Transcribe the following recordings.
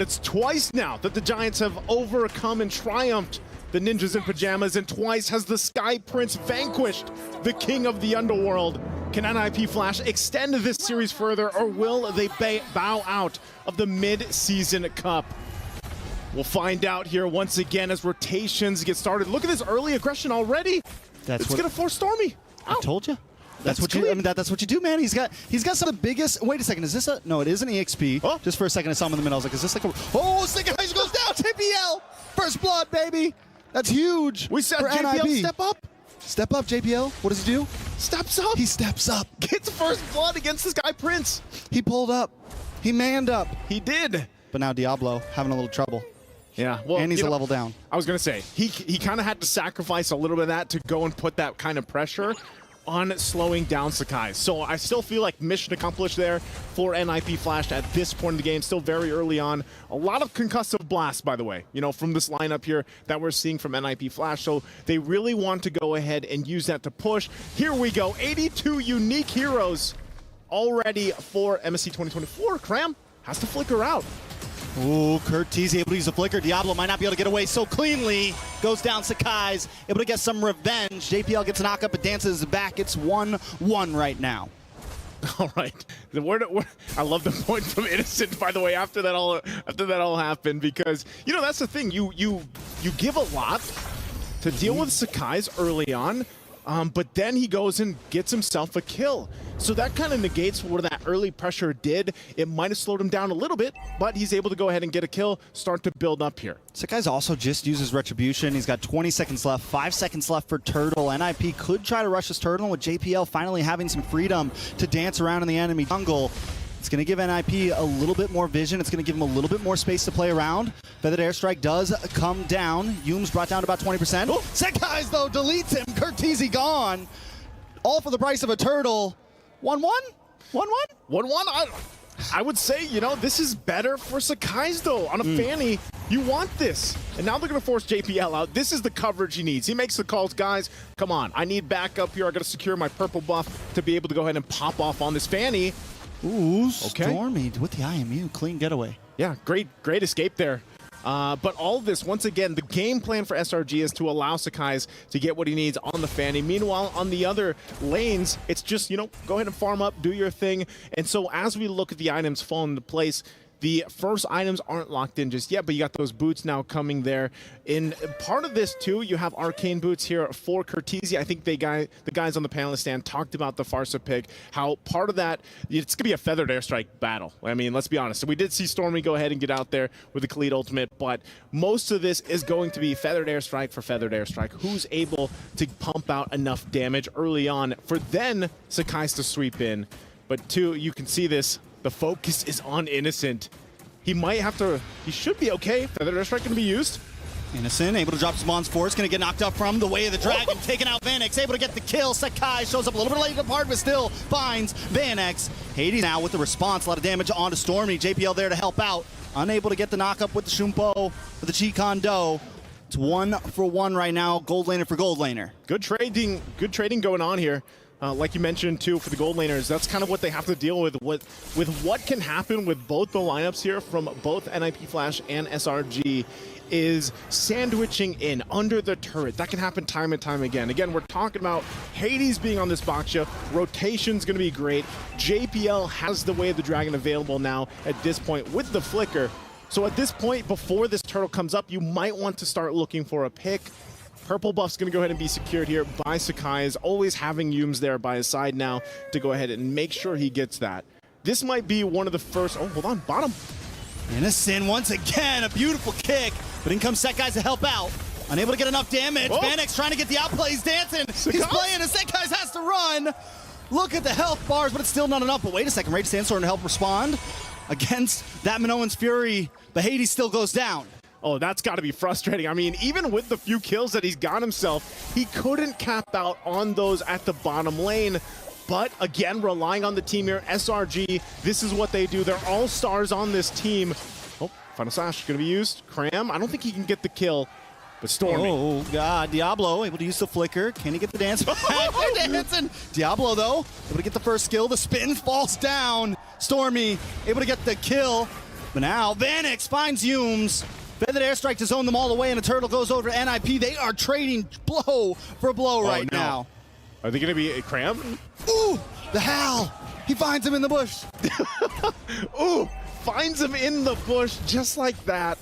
It's twice now that the Giants have overcome and triumphed the Ninjas in Pajamas, and twice has the Sky Prince vanquished the King of the Underworld. Can NIP Flash extend this series further, or will they bow out of the mid-season cup? We'll find out here once again as rotations get started. Look at this early aggression already. It's gonna force Stormy. I told you. That's what you. I mean, that's what you do, man. He's got some of the biggest. Wait a second. Is this a? No, it is an EXP. Oh. Just for a second, I saw him in the middle. I was like, is this like a? Oh, second ice goes down. JPL, first blood, baby. That's huge. We said for JPL NIP. step up. Step up, JPL. What does he do? Steps up. He steps up. Gets first blood against the Sky Prince. He pulled up. He manned up. He did. But now Diablo having a little trouble. Yeah, well, and he's a level down. I was gonna say he kind of had to sacrifice a little bit of that to go and put that kind of pressure on slowing down Sakai. So I still feel like mission accomplished there for NIP Flash at this point in the game. Still very early on. A lot of concussive blasts, by the way, you know, from this lineup here that we're seeing from NIP Flash. So they really want to go ahead and use that to push. Here we go. 82 unique heroes already for MSC 2024. Cram has to flicker out. Ooh, Curtiz able to use a flicker. Diablo might not be able to get away so cleanly. Goes down Sakai's, able to get some revenge. JPL gets a knock up, but dances back. It's 1-1 right now. All right. I love the point from Innocent, by the way, after that all happened, because you know that's the thing. You give a lot to deal with Sakai's early on. But then he goes and gets himself a kill. So that kind of negates what that early pressure did. It might have slowed him down a little bit, but he's able to go ahead and get a kill, start to build up here. Sakai's also just uses Retribution. He's got 20 seconds left, 5 seconds left for Turtle. NIP could try to rush this Turtle with JPL finally having some freedom to dance around in the enemy jungle. It's going to give NIP a little bit more vision. It's going to give him a little bit more space to play around. Feathered Airstrike does come down. Yume's brought down to about 20%. Oh, Sakai's, though, deletes him. Curtiz gone. All for the price of a Turtle. 1-1? 1-1? 1-1? I would say, you know, this is better for Sakai's, though. On a Fanny, you want this. And now they're going to force JPL out. This is the coverage he needs. He makes the calls, guys, come on. I need backup here. I got to secure my purple buff to be able to go ahead and pop off on this Fanny. Ooh, okay. Stormy with the IMU. Clean getaway. Yeah, great escape there. But all of this, once again, the game plan for SRG is to allow Sakai's to get what he needs on the Fanny. Meanwhile, on the other lanes, it's just, you know, go ahead and farm up, do your thing. And so as we look at the items fall into place, the first items aren't locked in just yet, but you got those boots now coming there. In part of this, too, you have arcane boots here for Curtiz. I think the guys on the panelist stand talked about the Farsa pick, how part of that, it's going to be a Feathered Airstrike battle. I mean, let's be honest. So we did see Stormy go ahead and get out there with the Khalid ultimate, but most of this is going to be Feathered Airstrike for Feathered Airstrike. Who's able to pump out enough damage early on for then Sakai's to sweep in. But, two, you can see this. The focus is on Innocent. He might have to, he should be okay. Feathered Airstrike going to be used. Innocent able to drop his Mon's Force, going to get knocked up from the way of the dragon, taking out Vanex, able to get the kill. Sakai shows up a little bit late to depart, but still finds Vanex. Hades now with the response, a lot of damage onto Stormy. JPL there to help out. Unable to get the knock up with the Shumpo, with the Chi Do. It's 1-for-1 right now, gold laner for gold laner. Good trading going on here. Like you mentioned, too, for the gold laners, that's kind of what they have to deal with what can happen with both the lineups here from both NIP Flash and SRG is sandwiching in under the turret. That can happen time and time again. Again, we're talking about Hades being on this Baksha. Rotation's going to be great. JPL has the Way of the Dragon available now at this point with the Flicker. So at this point, before this turtle comes up, you might want to start looking for a pick. Purple buff's going to go ahead and be secured here by Sakai, is always having Yumes there by his side now to go ahead and make sure he gets that. This might be one of the first, oh, hold on, bottom. Innocent once again, a beautiful kick, but in comes Sekai's to help out. Unable to get enough damage. Oh. Vanex trying to get the outplay, he's dancing. Sakai? He's playing, and Sekai's has to run. Look at the health bars, but it's still not enough. But wait a second, Rage Sandstorm to help respond against that Minoan's Fury, but Hades still goes down. Oh, that's got to be frustrating. I mean, even with the few kills that he's got himself, he couldn't cap out on those at the bottom lane. But again, relying on the team here, SRG, this is what they do. They're all stars on this team. Oh, Final Slash going to be used. Cram, I don't think he can get the kill, but Stormy. Oh, God. Diablo able to use the Flicker. Can he get the dance back? They're dancing. Diablo, though, able to get the first skill. The spin falls down. Stormy able to get the kill. But now Vanix finds Humes. Feathered Airstrike to zone them all the way, and a turtle goes over to NIP. They are trading blow for blow right now. Are they going to be a cram? Ooh, the Hal. He finds him in the bush. Ooh, finds him in the bush just like that.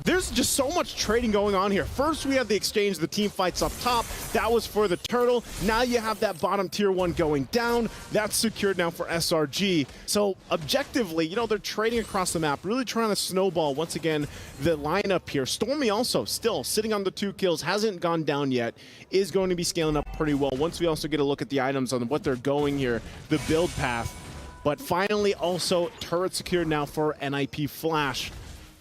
There's just so much trading going on here. First, we have the exchange, the team fights up top. That was for the turtle. Now you have that bottom tier 1 going down. That's secured now for SRG. So objectively, you know, they're trading across the map, really trying to snowball, once again, the lineup here. Stormy also still sitting on the 2 kills, hasn't gone down yet, is going to be scaling up pretty well. Once we also get a look at the items on what they're going here, the build path. But finally, also, turret secured now for NIP Flash.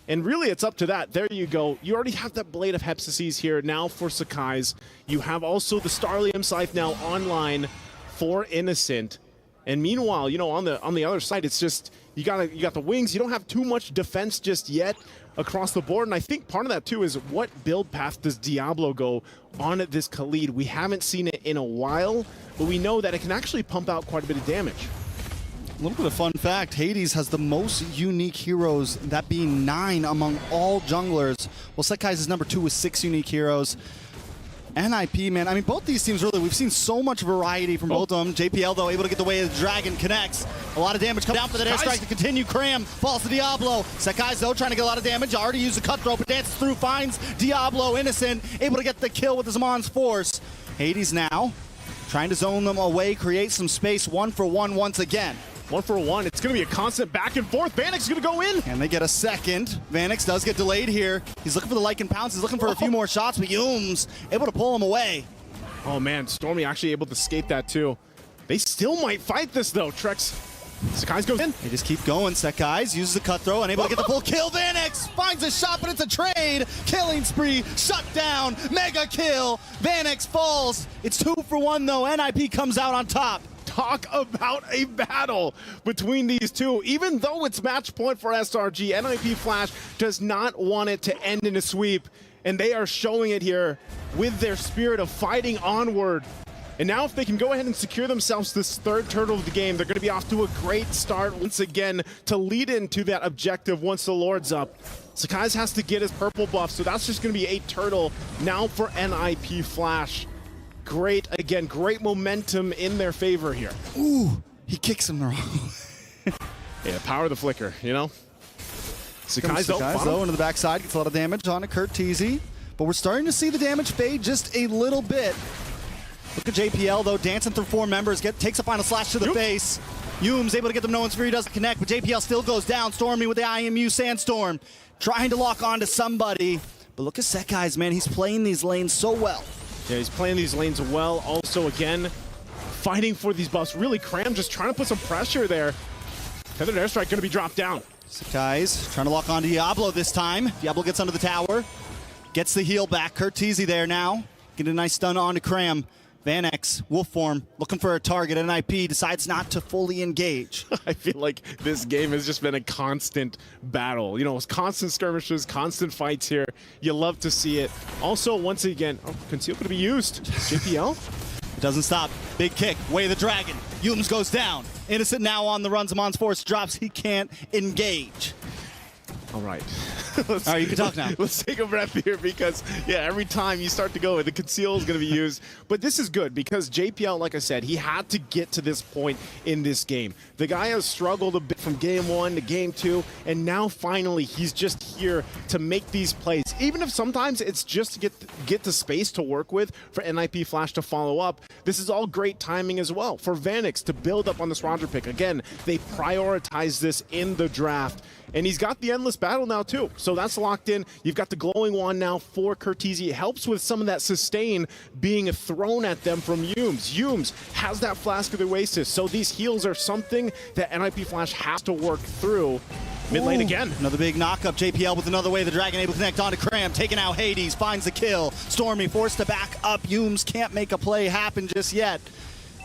And really, it's up to that. There you go. You already have that Blade of Hepsises here now for Sakai's. You have also the Starlium Scythe now online for Innocent. And meanwhile, you know, on the other side, it's just you got the wings. You don't have too much defense just yet across the board. And I think part of that too is what build path does Diablo go on at this Khalid? We haven't seen it in a while, but we know that it can actually pump out quite a bit of damage. A little bit of fun fact, Hades has the most unique heroes, that being 9 among all junglers. Well, Sekai's is number 2 with 6 unique heroes. NIP, man, I mean, both these teams really, we've seen so much variety from both of them. JPL, though, able to get the way of the dragon, connects. A lot of damage coming down for that airstrike to continue. Cram falls to Diablo. Sekai's, though, trying to get a lot of damage. Already used the cutthroat, but dances through, finds Diablo, Innocent, able to get the kill with the Zamon's force. Hades now trying to zone them away, create some space, 1-for-1 once again. 1-for-1. It's going to be a constant back and forth. Vanix is going to go in. And they get a second. Vanix does get delayed here. He's looking for the Lycan pounce. He's looking for a few more shots, but Humes able to pull him away. Oh, man. Stormy actually able to escape that, too. They still might fight this, though, Trex. Sakai's goes in. They just keep going. Sekai's uses the cutthroat, unable to get the full kill. Vanix finds a shot, but it's a trade. Killing spree, shut down, mega kill. Vanix falls. It's 2-for-1, though. NIP comes out on top. Talk about a battle between these two. Even though it's match point for SRG, NIP Flash does not want it to end in a sweep, and they are showing it here with their spirit of fighting onward. And now if they can go ahead and secure themselves this 3rd turtle of the game, they're going to be off to a great start once again to lead into that objective once the Lord's up. Sakai's has to get his purple buff, so that's just going to be a turtle now for NIP Flash. Great, again, great momentum in their favor here. Ooh, he kicks him the wrong way. Yeah, power of the flicker, you know? Sakai's though into the backside, gets a lot of damage on a Curteezy, but we're starting to see the damage fade just a little bit. Look at JPL, though, dancing through 4 members, takes a final slash to the face. Humes able to get them, no one's free, doesn't connect, but JPL still goes down. Stormy with the IMU Sandstorm, trying to lock onto somebody. But look at Sekai's, man, he's playing these lanes so well. Yeah, he's playing these lanes well. Also, again, fighting for these buffs. Really, Cram just trying to put some pressure there. Feathered Airstrike going to be dropped down. Sekai's trying to lock on Diablo this time. Diablo gets under the tower. Gets the heal back. Curteezy there now. Get a nice stun onto Cram. Vanix, wolf form, looking for a target. NIP decides not to fully engage. I feel like this game has just been a constant battle. You know, it's constant skirmishes, constant fights here. You love to see it. Also, once again, conceal going to be used. JPL? Doesn't stop. Big kick. Way of the dragon. Humes goes down. Innocent now on the run. Zamon's force drops. He can't engage. All right. All right, you can talk now. Let's take a breath here because, yeah, every time you start to go, the conceal is going to be used. But this is good because JPL, like I said, he had to get to this point in this game. The guy has struggled a bit from game 1 to game 2, and now finally he's just here to make these plays. Even if sometimes it's just to get the space to work with for NIP Flash to follow up, this is all great timing as well for Vanix to build up on this Roger pick. Again, they prioritize this in the draft. And he's got the Endless Battle now, too. So that's locked in. You've got the Glowing Wand now for Curteezy. It helps with some of that sustain being thrown at them from Humes. Humes has that Flask of the Oasis. So these heals are something that NIP Flash has to work through. Mid lane again. Another big knockup. JPL with another way. The Dragon able to connect onto Cram. Taking out Hades. Finds the kill. Stormy forced to back up. Humes can't make a play happen just yet.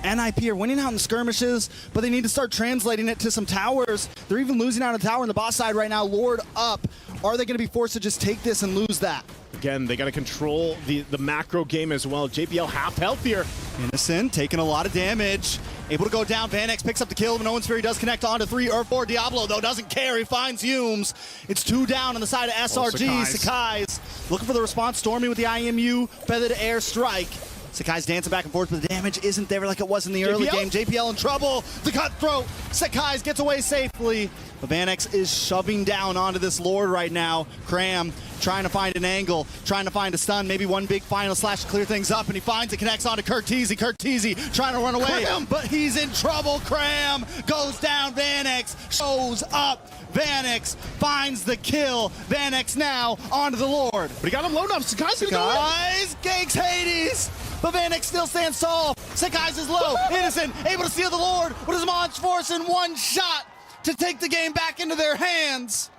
NIP are winning out in the skirmishes, but they need to start translating it to some towers. They're even losing out a tower on the boss side right now. Lord up. Are they going to be forced to just take this and lose that? Again, they got to control the macro game as well. JPL half health here. Innocent taking a lot of damage. Able to go down. VanX picks up the kill. No One's Fury does connect on to 3 or 4. Diablo, though, doesn't care. He finds Humes. It's 2 down on the side of SRG. Sakai's looking for the response. Stormy with the IMU. Feather to air strike. Sakai's dancing back and forth, but the damage isn't there like it was in the early game. JPL in trouble. The cutthroat. Sakai's gets away safely. But VanX is shoving down onto this Lord right now. Cram trying to find an angle, trying to find a stun, maybe one big final slash to clear things up, and he finds it, connects onto Curteezy. Curteezy trying to run away, but he's in trouble. Cram goes down. VanX shows up. VanX finds the kill. VanX now onto the Lord. But he got him low enough. Sakai's gonna go in. Sakai's ganks Hades, but VanX still stands tall. Sakai's is low. Innocent able to steal the Lord with his launch force in one shot to take the game back into their hands.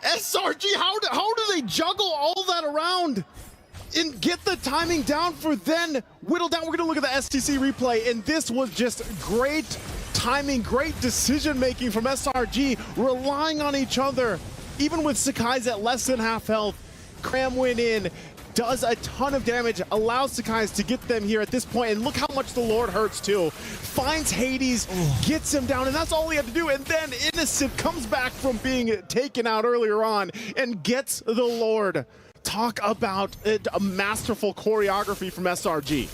SRG, how do they juggle all that around and get the timing down for then whittle down? We're gonna look at the STC replay, and this was just great timing, great decision making from SRG, relying on each other. Even with Sakai's at less than half health, Cram went in, does a ton of damage, allows Sakai's to get them here at this point, and look how much the Lord hurts too. Finds Hades, gets him down, and that's all he had to do, and then Innocent comes back from being taken out earlier on and gets the Lord. Talk about a masterful choreography from SRG.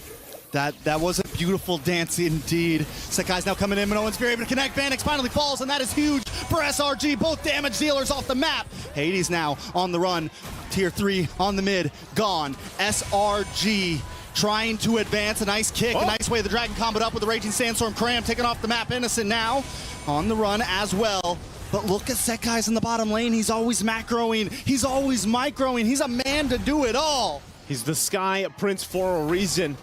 That was a beautiful dance indeed. Sakai's now coming in, but no one's able to connect. VanX finally falls, and that is huge for SRG. Both damage dealers off the map. Hades now on the run. Tier 3 on the mid, gone. SRG trying to advance. A nice kick, a nice way the Dragon comboed up with the Raging Sandstorm. Cram taking off the map. Innocent now on the run as well. But look at Sakai's in the bottom lane. He's always macroing. He's always microing. He's a man to do it all. He's the Sky Prince for a reason.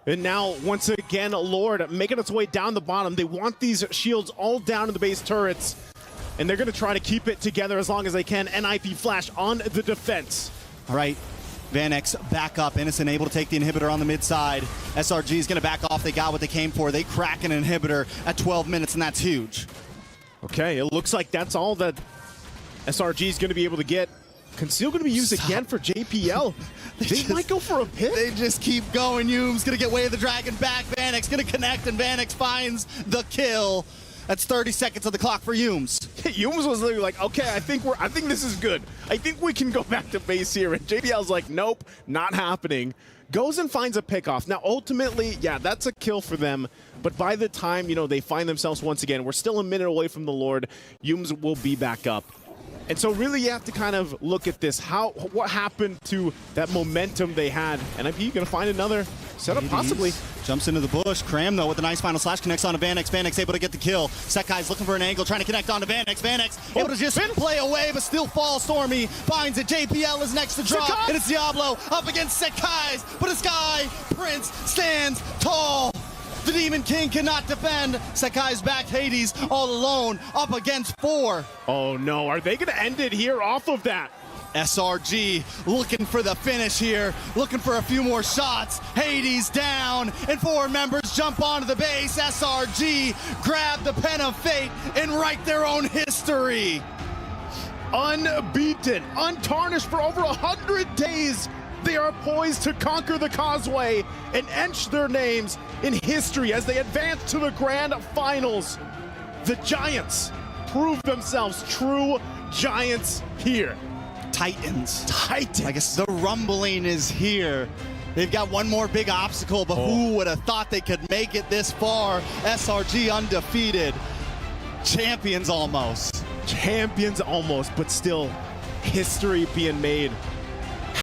And now, once again, Lord making its way down the bottom. They want these shields all down in the base turrets. And they're going to try to keep it together as long as they can. NIP flash on the defense. All right, VanX back up. Innocent able to take the inhibitor on the mid side. SRG is going to back off. They got what they came for. They crack an inhibitor at 12 minutes, and that's huge. Okay, it looks like that's all that SRG is going to be able to get. Conceal going to be used again for JPL. They might go for a pick. They just keep going. Hume's going to get Way of the Dragon back. VanX going to connect, and VanX finds the kill. That's 30 seconds of the clock for Humes. Humes was literally like, okay, I think this is good. I think we can go back to base here. And JPL's like, nope, not happening. Goes and finds a pickoff. Now, ultimately, yeah, that's a kill for them. But by the time, they find themselves once again, we're still a minute away from the Lord. Humes will be back up. And so really you have to kind of look at this. What happened to that momentum they had? NIP gonna find another setup, possibly. Jumps into the bush. Cram, though, with a nice final slash, connects onto VanX. VanX able to get the kill. Sakai's looking for an angle, trying to connect onto VanX. VanX able to just play away, but still falls. Stormy finds it. JPL is next to drop. And it's Diablo up against Sakai's, but a Sky Prince stands tall. The Demon King cannot defend. Sakai's back. Hades all alone up against 4. Oh no, are they gonna end it here off of that? SRG looking for the finish here, looking for a few more shots. Hades down, and 4 members jump onto the base. SRG grab the pen of fate and write their own history. Unbeaten, untarnished for over 100 days. They are poised to conquer the causeway and etch their names in history as they advance to the grand finals. The Giants prove themselves true giants here. Titans. I guess the rumbling is here. They've got one more big obstacle, but who would have thought they could make it this far? SRG undefeated. Champions almost. Champions almost, but still history being made.